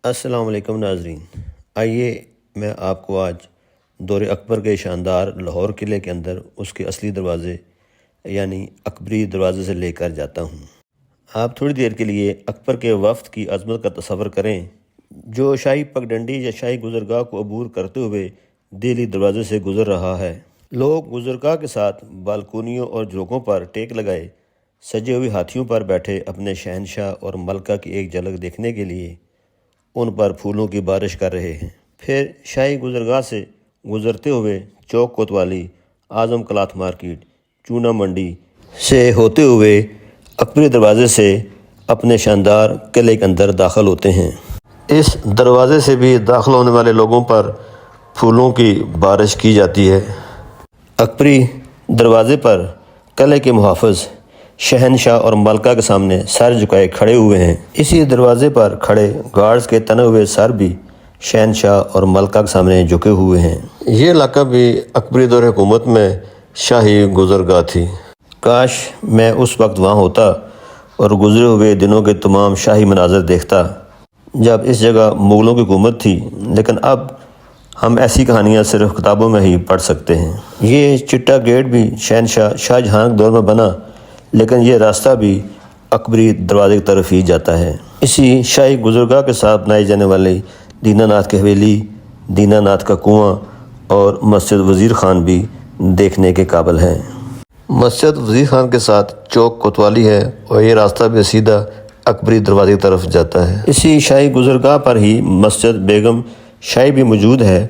السلام علیکم ناظرین، آئیے میں آپ کو آج دور اکبر کے شاندار لاہور قلعے کے اندر اس کے اصلی دروازے یعنی اکبری دروازے سے لے کر جاتا ہوں۔ آپ تھوڑی دیر کے لیے اکبر کے وفد کی عظمت کا تصور کریں جو شاہی پگڈنڈی یا شاہی گزرگاہ کو عبور کرتے ہوئے دہلی دروازے سے گزر رہا ہے۔ لوگ گزرگاہ کے ساتھ بالکونیوں اور جھوکوں پر ٹیک لگائے سجے ہوئے ہاتھیوں پر بیٹھے اپنے شہنشاہ اور ملکہ کی ایک جھلک دیکھنے کے لیے ان پر پھولوں کی بارش کر رہے ہیں۔ پھر شاہی گزرگاہ سے گزرتے ہوئے چوک کوتوالی، اعظم کلاتھ مارکیٹ، چونا منڈی سے ہوتے ہوئے اکبری دروازے سے اپنے شاندار قلعے کے اندر داخل ہوتے ہیں۔ اس دروازے سے بھی داخل ہونے والے لوگوں پر پھولوں کی بارش کی جاتی ہے۔ اکبری دروازے پر قلعے کے محافظ شہنشاہ اور ملکہ کے سامنے سر جھکائے کھڑے ہوئے ہیں۔ اسی دروازے پر کھڑے گارڈز کے تنے ہوئے سر بھی شہنشاہ اور ملکہ کے سامنے جھکے ہوئے ہیں۔ یہ علاقہ بھی اکبری دور حکومت میں شاہی گزرگاہ تھی۔ کاش میں اس وقت وہاں ہوتا اور گزرے ہوئے دنوں کے تمام شاہی مناظر دیکھتا جب اس جگہ مغلوں کی حکومت تھی، لیکن اب ہم ایسی کہانیاں صرف کتابوں میں ہی پڑھ سکتے ہیں۔ یہ چٹا گیٹ بھی شہنشاہ شاہ جہاں کے دور میں بنا، لیکن یہ راستہ بھی اکبری دروازے کی طرف ہی جاتا ہے۔ اسی شاہی گزرگاہ کے ساتھ بنائی جانے والی دینا ناتھ کی حویلی، دینا ناتھ کا کنواں اور مسجد وزیر خان بھی دیکھنے کے قابل ہے۔ مسجد وزیر خان کے ساتھ چوک کوتوالی ہے اور یہ راستہ بھی سیدھا اکبری دروازے کی طرف جاتا ہے۔ اسی شاہی گزرگاہ پر ہی مسجد بیگم شاہی بھی موجود ہے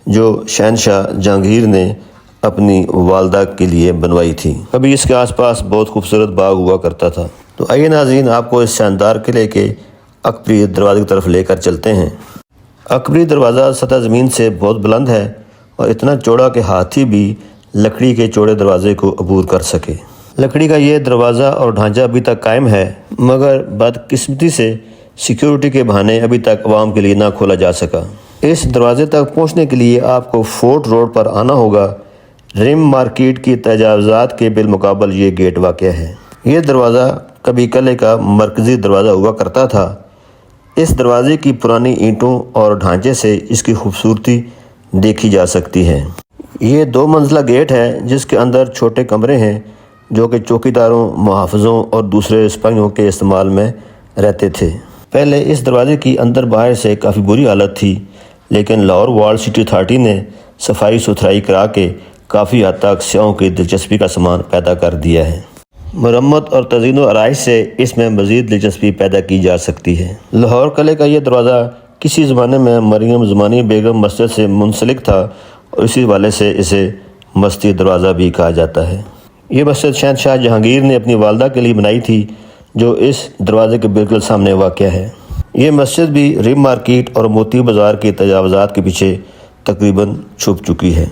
جو شہنشاہ جہانگیر نے اپنی والدہ کے لیے بنوائی تھی۔ ابھی اس کے آس پاس بہت خوبصورت باغ ہوا کرتا تھا۔ تو آئیے ناظرین، آپ کو اس شاندار قلعے کے اکبری دروازے کی طرف لے کر چلتے ہیں۔ اکبری دروازہ سطح زمین سے بہت بلند ہے اور اتنا چوڑا کہ ہاتھی بھی لکڑی کے چوڑے دروازے کو عبور کر سکے۔ لکڑی کا یہ دروازہ اور ڈھانچہ ابھی تک قائم ہے، مگر بدقسمتی سے سیکیورٹی کے بہانے ابھی تک عوام کے لیے نہ کھولا جا سکا۔ اس دروازے تک پہنچنے کے لیے آپ کو فورٹ روڈ پر آنا ہوگا۔ ریم مارکیٹ کی تجاوزات کے بالمقابل یہ گیٹ واقع ہے۔ یہ دروازہ کبھی قلعے کا مرکزی دروازہ ہوا کرتا تھا۔ اس دروازے کی پرانی اینٹوں اور ڈھانچے سے اس کی خوبصورتی دیکھی جا سکتی ہے۔ یہ 2 منزلہ گیٹ ہے جس کے اندر چھوٹے کمرے ہیں جو کہ چوکیداروں، محافظوں اور دوسرے سپاہیوں کے استعمال میں رہتے تھے۔ پہلے اس دروازے کی اندر باہر سے کافی بری حالت تھی، لیکن لاہور وال سٹی اتھارٹی نے صفائی ستھرائی کرا کے کافی حد تک سیاحوں کی دلچسپی کا سامان پیدا کر دیا ہے۔ مرمت اور تزئین و آرائش سے اس میں مزید دلچسپی پیدا کی جا سکتی ہے۔ لاہور قلعے کا یہ دروازہ کسی زمانے میں مریم زمانی بیگم مسجد سے منسلک تھا اور اسی حوالے سے اسے مستی دروازہ بھی کہا جاتا ہے۔ یہ مسجد شہنشاہ جہانگیر نے اپنی والدہ کے لیے بنائی تھی جو اس دروازے کے بالکل سامنے واقع ہے۔ یہ مسجد بھی ریم مارکیٹ اور موتی بازار کی تجاوزات کے پیچھے تقریباً چھپ چکی ہے۔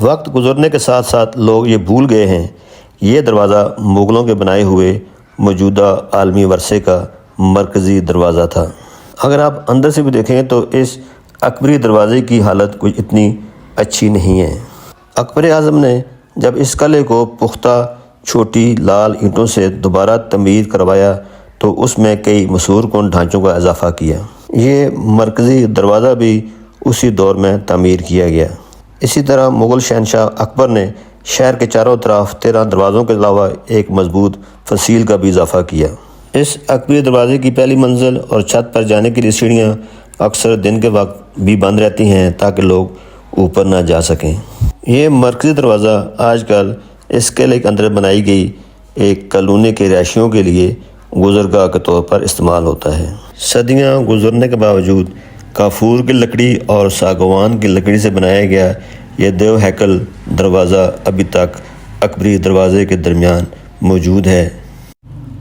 وقت گزرنے کے ساتھ ساتھ لوگ یہ بھول گئے ہیں یہ دروازہ مغلوں کے بنائے ہوئے موجودہ عالمی ورثے کا مرکزی دروازہ تھا۔ اگر آپ اندر سے بھی دیکھیں تو اس اکبری دروازے کی حالت کچھ اتنی اچھی نہیں ہے۔ اکبر اعظم نے جب اس قلعے کو پختہ چھوٹی لال اینٹوں سے دوبارہ تعمیر کروایا تو اس میں کئی مسحور کن ڈھانچوں کا اضافہ کیا۔ یہ مرکزی دروازہ بھی اسی دور میں تعمیر کیا گیا۔ اسی طرح مغل شہنشاہ اکبر نے شہر کے چاروں طرف 13 دروازوں کے علاوہ ایک مضبوط فصیل کا بھی اضافہ کیا۔ اس اکبری دروازے کی پہلی منزل اور چھت پر جانے کے لیے سیڑھیاں اکثر دن کے وقت بھی بند رہتی ہیں تاکہ لوگ اوپر نہ جا سکیں۔ یہ مرکزی دروازہ آج کل اس قلعے کے اندر بنائی گئی ایک کالونی کے رہائشیوں کے لیے گزرگاہ کے طور پر استعمال ہوتا ہے۔ صدیاں گزرنے کے باوجود کافور کی لکڑی اور ساگوان کی لکڑی سے بنایا گیا یہ دیو ہیکل دروازہ ابھی تک اکبری دروازے کے درمیان موجود ہے۔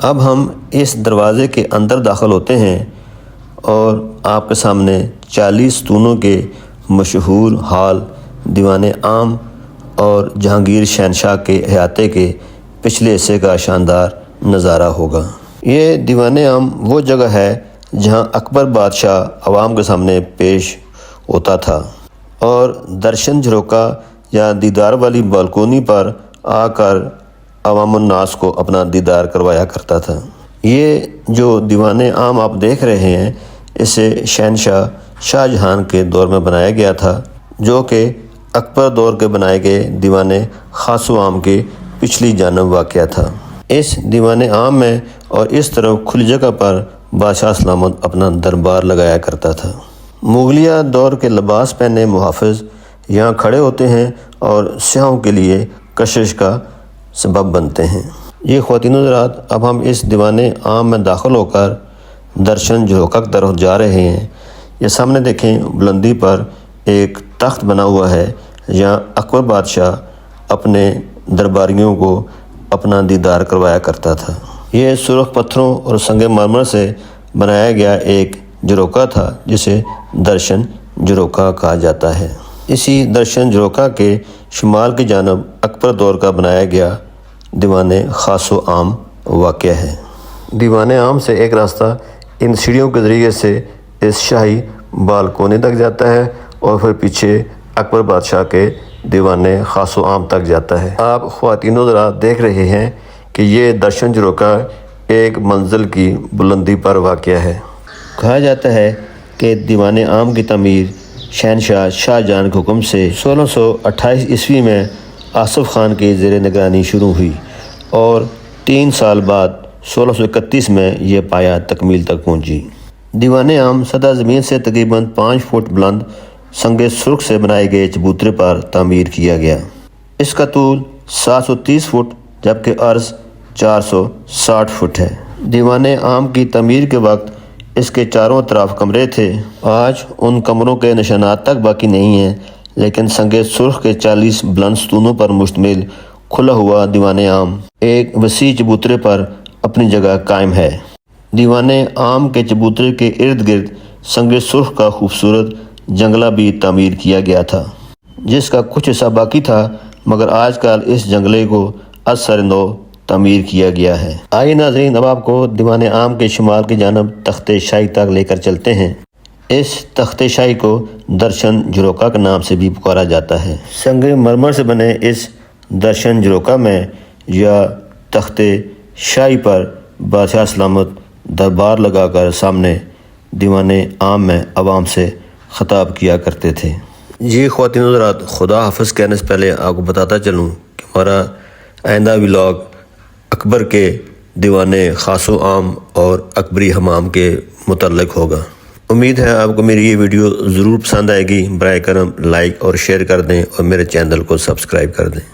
اب ہم اس دروازے کے اندر داخل ہوتے ہیں اور آپ کے سامنے 40 ستونوں کے مشہور ہال دیوان عام اور جہانگیر شہنشاہ کے احاطے کے پچھلے حصے کا شاندار نظارہ ہوگا۔ یہ دیوان عام وہ جگہ ہے جہاں اکبر بادشاہ عوام کے سامنے پیش ہوتا تھا اور درشن جھروکا یا دیدار والی بالکونی پر آ کر عوام الناس کو اپنا دیدار کروایا کرتا تھا۔ یہ جو دیوان عام آپ دیکھ رہے ہیں اسے شہنشاہ شاہ جہان کے دور میں بنایا گیا تھا، جو کہ اکبر دور کے بنائے گئے دیوان خاص و عام کی پچھلی جانب واقع تھا۔ اس دیوان عام میں اور اس طرف کھلی جگہ پر بادشاہ سلامت اپنا دربار لگایا کرتا تھا۔ مغلیہ دور کے لباس پہنے محافظ یہاں کھڑے ہوتے ہیں اور سیاحوں کے لیے کشش کا سبب بنتے ہیں۔ یہ خواتین و حضرات، اب ہم اس دیوان عام میں داخل ہو کر درشن جھروکا کی طرف جا رہے ہیں۔ یہ سامنے دیکھیں، بلندی پر ایک تخت بنا ہوا ہے، جہاں اکبر بادشاہ اپنے درباریوں کو اپنا دیدار کروایا کرتا تھا۔ یہ سرخ پتھروں اور سنگ مرمر سے بنایا گیا ایک جھروکا تھا، جسے درشن جھروکا کہا جاتا ہے۔ اسی درشن جھروکا کے شمال کی جانب اکبر دور کا بنایا گیا دیوان خاص و عام واقع ہے۔ دیوان عام سے ایک راستہ ان سیڑھیوں کے ذریعے سے اس شاہی بالکونی تک جاتا ہے اور پھر پیچھے اکبر بادشاہ کے دیوان خاص و عام تک جاتا ہے۔ آپ خواتین و حضرات دیکھ رہے ہیں کہ یہ درشن جھروکا ایک منزل کی بلندی پر واقع ہے۔ کہا جاتا ہے کہ دیوان عام کی تعمیر شہنشاہ شاہ جہان کے حکم سے 1628 عیسوی میں آصف خان کی زیر نگرانی شروع ہوئی اور 3 سال بعد 1631 میں یہ پایہ تکمیل تک پہنچی۔ دیوان عام سطح زمین سے تقریباً 5 فٹ بلند سنگ سرخ سے بنائے گئے چبوترے پر تعمیر کیا گیا۔ اس کا طول 730 فٹ جبکہ عرض 460 فٹ ہے۔ دیوان عام کی تعمیر کے وقت اس کے چاروں طرف کمرے تھے۔ آج ان کمروں کے نشانات تک باقی نہیں ہیں، لیکن سنگ سرخ کے 40 بلند ستونوں پر مشتمل کھلا ہوا دیوان عام ایک وسیع چبوترے پر اپنی جگہ قائم ہے۔ دیوان عام کے چبوترے کے ارد گرد سنگ سرخ کا خوبصورت جنگلہ بھی تعمیر کیا گیا تھا، جس کا کچھ حصہ باقی تھا، مگر آج کل اس جنگلے کو از سر نو تعمیر کیا گیا ہے۔ آئیے ناظرین، اب آپ کو دیوان عام کے شمال کی جانب تخت شاہی تک لے کر چلتے ہیں۔ اس تخت شاہی کو درشن جھروکا کے نام سے بھی پکارا جاتا ہے۔ سنگ مرمر سے بنے اس درشن جھروکا میں یا تخت شاہی پر بادشاہ سلامت دربار لگا کر سامنے دیوان عام میں عوام سے خطاب کیا کرتے تھے۔ جی خواتین و حضرات، خدا حافظ کہنے سے پہلے آپ کو بتاتا چلوں کہ ہمارا آئندہ ولاگ اکبر کے دیوان خاص و عام اور اکبری حمام کے متعلق ہوگا۔ امید ہے آپ کو میری یہ ویڈیو ضرور پسند آئے گی۔ برائے کرم لائک اور شیئر کر دیں اور میرے چینل کو سبسکرائب کر دیں۔